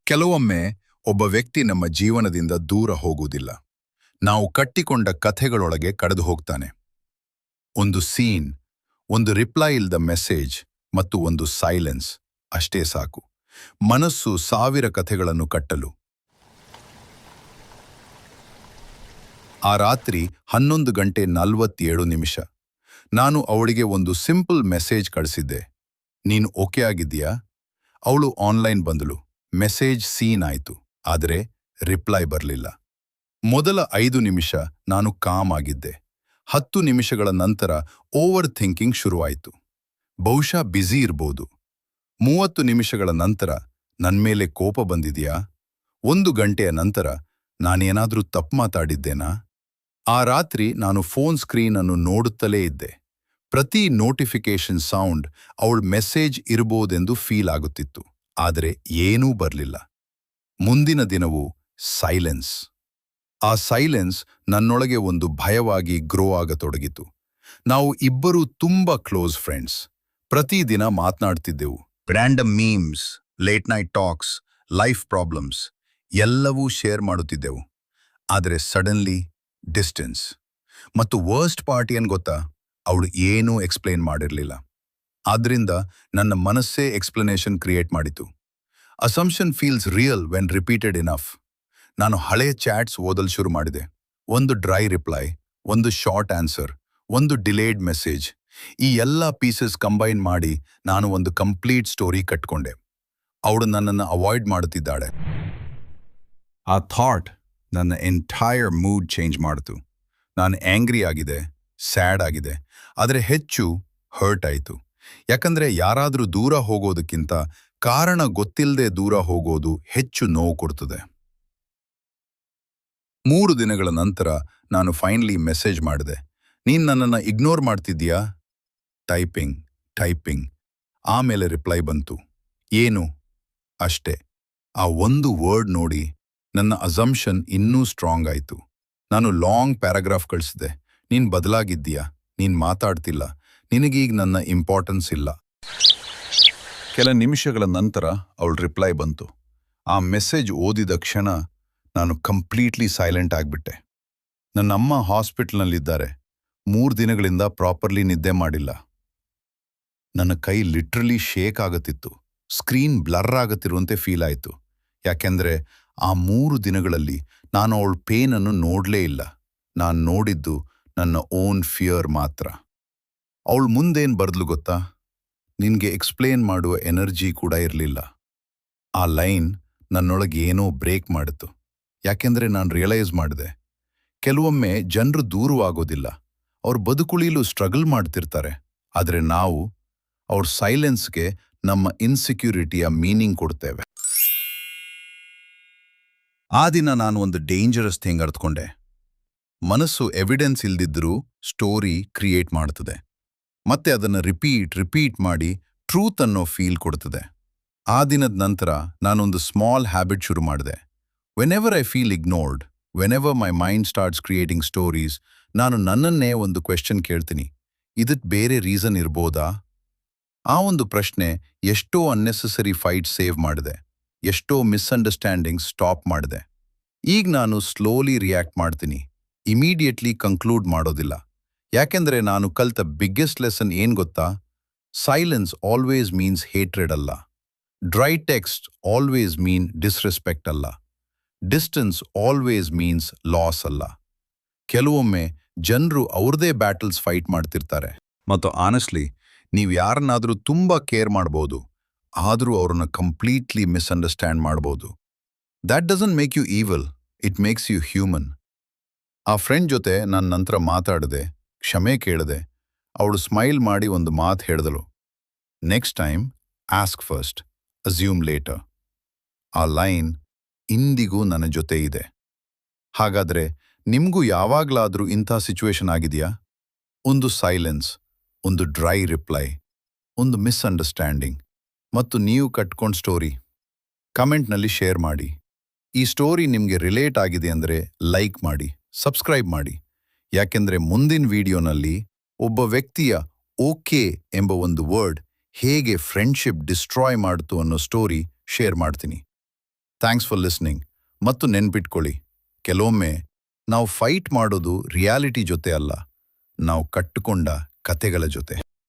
ಕೆಲವೊಮ್ಮೆ ಒಬ್ಬ ವ್ಯಕ್ತಿ ನಮ್ಮ ಜೀವನದಿಂದ ದೂರ ಹೋಗುವುದಿಲ್ಲ. ನಾವು ಕಟ್ಟಿಕೊಂಡ ಕಥೆಗಳೊಳಗೆ ಕಳೆದು ಹೋಗ್ತಾನೆ. ಒಂದು ಸೀನ್, ಒಂದು ರಿಪ್ಲೈ ಇಲ್ಲದ ಮೆಸೇಜ್ ಮತ್ತು ಒಂದು ಸೈಲೆನ್ಸ್ ಅಷ್ಟೇ ಸಾಕು, ಮನಸ್ಸು ಸಾವಿರ ಕಥೆಗಳನ್ನು ಕಟ್ಟಲು. ಆ ರಾತ್ರಿ 11:47 ನಾನು ಅವಳಿಗೆ ಒಂದು ಸಿಂಪಲ್ ಮೆಸೇಜ್ ಕಳಿಸಿದ್ದೆ. ನೀನು ಓಕೆ ಆಗಿದ್ದೀಯಾ? ಅವಳು ಆನ್ಲೈನ್ ಬಂದಳು. ಮೆಸೇಜ್ ಸೀನ್ ಆಯಿತು, ಆದರೆ ರಿಪ್ಲೈ ಬರಲಿಲ್ಲ. ಮೊದಲ 5 ನಿಮಿಷ ನಾನು ಕಾಮ್ ಆಗಿದ್ದೆ. 10 ನಿಮಿಷಗಳ ನಂತರ ಓವರ್ ಥಿಂಕಿಂಗ್ ಶುರುವಾಯಿತು. ಬಹುಶಃ ಬ್ಯುಸಿ ಇರ್ಬೋದು. 30 ನಿಮಿಷಗಳ ನಂತರ ನನ್ಮೇಲೆ ಕೋಪ ಬಂದಿದೆಯಾ? 1 ಗಂಟೆಯ ನಂತರ ನಾನೇನಾದರೂ ತಪ್ಪು ಮಾತಾಡಿದ್ದೇನಾ? ಆ ರಾತ್ರಿ ನಾನು ಫೋನ್ ಸ್ಕ್ರೀನ್ ಅನ್ನು ನೋಡುತ್ತಲೇ ಇದ್ದೆ. ಪ್ರತಿ ನೋಟಿಫಿಕೇಶನ್ ಸೌಂಡ್ ಅವಳ ಮೆಸೇಜ್ ಇರಬಹುದೆಂದು ಫೀಲ್ ಆಗುತ್ತಿತ್ತು, ಆದರೆ ಏನೂ ಬರಲಿಲ್ಲ. ಮುಂದಿನ ದಿನವೂ ಸೈಲೆನ್ಸ್. ಆ ಸೈಲೆನ್ಸ್ ನನ್ನೊಳಗೆ ಒಂದು ಭಯವಾಗಿ ಗ್ರೋ ಆಗತೊಡಗಿತು. ನಾವು ಇಬ್ಬರೂ ತುಂಬಾ ಕ್ಲೋಸ್ ಫ್ರೆಂಡ್ಸ್. ಪ್ರತಿದಿನ ಮಾತನಾಡ್ತಿದ್ದೆವು. Random memes, late night talks, life problems ಎಲ್ಲವೂ ಶೇರ್ ಮಾಡುತ್ತಿದ್ದೆವು. ಆದರೆ ಸಡನ್ಲಿ ಡಿಸ್ಟೆನ್ಸ್. ಮತ್ತು ವರ್ಸ್ಟ್ ಪಾರ್ಟ್ ಏನ್ ಗೊತ್ತಾ? ಅವಳು ಏನೂ ಎಕ್ಸ್ಪ್ಲೇನ್ ಮಾಡಿರಲಿಲ್ಲ. ಆದ್ರಿಂದ ನನ್ನ ಮನಸ್ಸೇ ಎಕ್ಸ್ಪ್ಲನೇಷನ್ ಕ್ರಿಯೇಟ್ ಮಾಡಿತು. Assumption feels real when repeated enough. ನಾನು ಹಳೆಯ ಚಾಟ್ಸ್ ಓದಲು ಶುರು ಮಾಡಿದೆ. ಒಂದು ಡ್ರೈ ರಿಪ್ಲೈ, ಒಂದು ಶಾರ್ಟ್ ಆನ್ಸರ್, ಒಂದು ಡಿಲೇಡ್ ಮೆಸೇಜ್. ಈ ಎಲ್ಲ ಪೀಸಸ್ ಕಂಬೈನ್ ಮಾಡಿ ನಾನು ಒಂದು ಕಂಪ್ಲೀಟ್ ಸ್ಟೋರಿ ಕಟ್ಕೊಂಡೆ. ಅವಳು ನನ್ನನ್ನು ಅವಾಯ್ಡ್ ಮಾಡುತ್ತಿದ್ದಾಳೆ. ಆ ಥಾಟ್ ನನ್ನ ಎಂಟೈರ್ ಮೂಡ್ ಚೇಂಜ್ ಮಾಡಿತು. ನಾನು ಆಂಗ್ರಿ ಆಗಿದೆ, ಸ್ಯಾಡ್ ಆಗಿದೆ, ಆದರೆ ಹೆಚ್ಚು ಹರ್ಟ್ ಆಯಿತು. ಯಾಕಂದ್ರೆ ಯಾರಾದರೂ ದೂರ ಹೋಗೋದಕ್ಕಿಂತ ಕಾರಣ ಗೊತ್ತಿಲ್ಲದೆ ದೂರ ಹೋಗೋದು ಹೆಚ್ಚು ನೋವು ಕೊಡ್ತದೆ. 3 ದಿನಗಳ ನಂತರ ನಾನು ಫೈನಲಿ ಮೆಸೇಜ್ ಮಾಡಿದೆ. ನೀನು ನನ್ನನ್ನು ಇಗ್ನೋರ್ ಮಾಡ್ತಿದ್ದೀಯಾ? ಟೈಪಿಂಗ್. ಆಮೇಲೆ ರಿಪ್ಲೈ ಬಂತು. ಏನು? ಅಷ್ಟೇ. ಆ ಒಂದು ವರ್ಡ್ ನೋಡಿ ನನ್ನ ಅಸಂಪ್ಷನ್ ಇನ್ನೂ ಸ್ಟ್ರಾಂಗ್ ಆಯಿತು. ನಾನು ಲಾಂಗ್ ಪ್ಯಾರಾಗ್ರಾಫ್ ಕಳಿಸಿದೆ. ನೀನು ಬದಲಾಗಿದ್ದೀಯಾ, ನೀನು ಮಾತಾಡ್ತಿಲ್ಲ, ನಿನಗೀಗ ನನ್ನ ಇಂಪಾರ್ಟೆನ್ಸ್ ಇಲ್ಲ. ಕೆಲ ನಿಮಿಷಗಳ ನಂತರ ಅವಳ ರಿಪ್ಲೈ ಬಂತು. ಆ ಮೆಸೇಜ್ ಓದಿದ ಕ್ಷಣ ನಾನು ಕಂಪ್ಲೀಟ್ಲಿ ಸೈಲೆಂಟ್ ಆಗಿಬಿಟ್ಟೆ. ನನ್ನ ಅಮ್ಮ ಹಾಸ್ಪಿಟಲ್ನಲ್ಲಿದ್ದಾರೆ. 3 ದಿನಗಳಿಂದ ಪ್ರಾಪರ್ಲಿ ನಿದ್ದೆ ಮಾಡಿಲ್ಲ. ನನ್ನ ಕೈ ಲಿಟ್ರಲಿ ಶೇಕ್ ಆಗುತ್ತಿತ್ತು. ಸ್ಕ್ರೀನ್ ಬ್ಲರ್ ಆಗುತ್ತಿರುವಂತೆ ಫೀಲ್ ಆಯಿತು. ಯಾಕೆಂದರೆ ಆ 3 ದಿನಗಳಲ್ಲಿ ನಾನು ಅವಳ ಪೇನನ್ನು ನೋಡಲೇ ಇಲ್ಲ. ನಾನು ನೋಡಿದ್ದು ನನ್ನ ಓನ್ ಫಿಯರ್ ಮಾತ್ರ. ಅವಳು ಮುಂದೇನು ಬರೆದ್ಲು ಗೊತ್ತಾ? ನಿನಗೆ ಎಕ್ಸ್ಪ್ಲೇನ್ ಮಾಡುವ ಎನರ್ಜಿ ಕೂಡ ಇರಲಿಲ್ಲ. ಆ ಲೈನ್ ನನ್ನೊಳಗೆ ಏನೋ ಬ್ರೇಕ್ ಮಾಡಿತು. ಯಾಕೆಂದರೆ ನಾನು ರಿಯಲೈಸ್ ಮಾಡಿದೆ, ಕೆಲವೊಮ್ಮೆ ಜನರು ದೂರವಾಗೋದಿಲ್ಲ, ಅವ್ರ ಬದುಕುಳಿಯಲು ಸ್ಟ್ರಗಲ್ ಮಾಡ್ತಿರ್ತಾರೆ. ಆದರೆ ನಾವು ಅವ್ರ ಸೈಲೆನ್ಸ್ಗೆ ನಮ್ಮ ಇನ್ಸೆಕ್ಯೂರಿಟಿಯ ಮೀನಿಂಗ್ ಕೊಡ್ತೇವೆ. ಆ ದಿನ ನಾನು ಒಂದು ಡೇಂಜರಸ್ ಥಿಂಗ್ ಅರ್ಥಕೊಂಡೆ. ಮನಸ್ಸು ಎವಿಡೆನ್ಸ್ ಇಲ್ದಿದ್ರೂ ಸ್ಟೋರಿ ಕ್ರಿಯೇಟ್ ಮಾಡ್ತದೆ. ಮತ್ತೆ ಅದನ್ನು ರಿಪೀಟ್ ಮಾಡಿ ಟ್ರೂತ್ ಅನ್ನೋ ಫೀಲ್ ಕೊಡ್ತದೆ. ಆ ದಿನದ ನಂತರ ನಾನೊಂದು ಸ್ಮಾಲ್ ಹ್ಯಾಬಿಟ್ ಶುರು ಮಾಡಿದೆ. Whenever I feel ignored, whenever my mind starts creating stories, ನಾನು ನನ್ನನ್ನೇ ಒಂದು ಕ್ವೆಶ್ಚನ್ ಕೇಳ್ತೀನಿ. ಇದಕ್ಕೆ ಬೇರೆ ರೀಸನ್ ಇರ್ಬೋದಾ? ಆ ಒಂದು ಪ್ರಶ್ನೆ ಎಷ್ಟೋ ಅನ್ನೆಸೆಸರಿ ಫೈಟ್ ಸೇವ್ ಮಾಡಿದೆ, ಎಷ್ಟೋ ಮಿಸ್ಅಂಡರ್ಸ್ಟ್ಯಾಂಡಿಂಗ್ ಸ್ಟಾಪ್ ಮಾಡಿದೆ. ಈಗ ನಾನು ಸ್ಲೋಲಿ ರಿಯಾಕ್ಟ್ ಮಾಡ್ತೀನಿ, ಇಮಿಡಿಯೇಟ್ಲಿ ಕನ್ಕ್ಲೂಡ್ ಮಾಡೋದಿಲ್ಲ. ಯಾಕೆಂದರೆ ನಾನು ಕಲ್ತ ಬಿಗ್ಗೆಸ್ಟ್ ಲೆಸನ್ ಏನ್ ಗೊತ್ತಾ? ಸೈಲೆನ್ಸ್ ಆಲ್ವೇಸ್ ಮೀನ್ಸ್ ಹೇಟ್ರೆಡ್ ಅಲ್ಲ. ಡ್ರೈ ಟೆಕ್ಸ್ಟ್ ಆಲ್ವೇಸ್ ಮೀನ್ ಡಿಸ್ರೆಸ್ಪೆಕ್ಟ್ ಅಲ್ಲ. ಡಿಸ್ಟೆನ್ಸ್ ಆಲ್ವೇಸ್ ಮೀನ್ಸ್ ಲಾಸ್ ಅಲ್ಲ. ಕೆಲವೊಮ್ಮೆ ಜನರು ಅವ್ರದೇ ಬ್ಯಾಟಲ್ಸ್ ಫೈಟ್ ಮಾಡ್ತಿರ್ತಾರೆ. ಮತ್ತು ಆನೆಸ್ಟ್ಲಿ ನೀವು ಯಾರನ್ನಾದರೂ ತುಂಬ ಕೇರ್ ಮಾಡ್ಬೋದು, ಆದರೂ ಅವ್ರನ್ನ ಕಂಪ್ಲೀಟ್ಲಿ ಮಿಸ್ಅಂಡರ್ಸ್ಟ್ಯಾಂಡ್ ಮಾಡ್ಬೋದು. That doesn't make you evil, it makes you human. ಆ ಫ್ರೆಂಡ್ ಜೊತೆ ನಾನು ನಂತರ ಮಾತಾಡಿದೆ, ಕ್ಷಮೆ ಕೇಳಿದೆ. ಅವಳು ಸ್ಮೈಲ್ ಮಾಡಿ ಒಂದು ಮಾತು ಹೇಳಿದಳು. Next time ask first, assume later. ಆ ಲೈನ್ ಇಂದಿಗೂ ನನ್ನ ಜೊತೆ ಇದೆ. ಹಾಗಾದರೆ ನಿಮಗೂ ಯಾವಾಗಲಾದರೂ ಇಂಥ ಸಿಚುವೇಶನ್ ಆಗಿದೆಯಾ? ಒಂದು ಸೈಲೆನ್ಸ್, ಒಂದು ಡ್ರೈ ರಿಪ್ಲೈ, ಒಂದು ಮಿಸ್ಅಂಡರ್ಸ್ಟ್ಯಾಂಡಿಂಗ್ ಮತ್ತು ನೀವು ಕಟ್ಕೊಂಡ ಸ್ಟೋರಿ ಕಮೆಂಟ್ನಲ್ಲಿ ಶೇರ್ ಮಾಡಿ. ಈ ಸ್ಟೋರಿ ನಿಮಗೆ ರಿಲೇಟ್ ಆಗಿದೆ ಅಂದರೆ ಲೈಕ್ ಮಾಡಿ, ಸಬ್ಸ್ಕ್ರೈಬ್ ಮಾಡಿ. ಯಾಕೆಂದರೆ ಮುಂದಿನ ವಿಡಿಯೋನಲ್ಲಿ ಒಬ್ಬ ವ್ಯಕ್ತಿಯ ಓಕೆ ಎಂಬ ಒಂದು ವರ್ಡ್ ಹೇಗೆ ಫ್ರೆಂಡ್ಶಿಪ್ ಡಿಸ್ಟ್ರಾಯ್ ಮಾಡ್ತು ಅನ್ನೋ ಸ್ಟೋರಿ ಶೇರ್ ಮಾಡ್ತೀನಿ. Thanks for listening. ಮತ್ತು ನೆನ್ಪಿಟ್ಕೊಳ್ಳಿ, ಕೆಲವೊಮ್ಮೆ ನಾವು ಫೈಟ್ ಮಾಡೋದು ರಿಯಾಲಿಟಿ ಜೊತೆ ಅಲ್ಲ, ನಾವು ಕಟ್ಟಿಕೊಂಡ ಕತೆಗಳ ಜೊತೆ.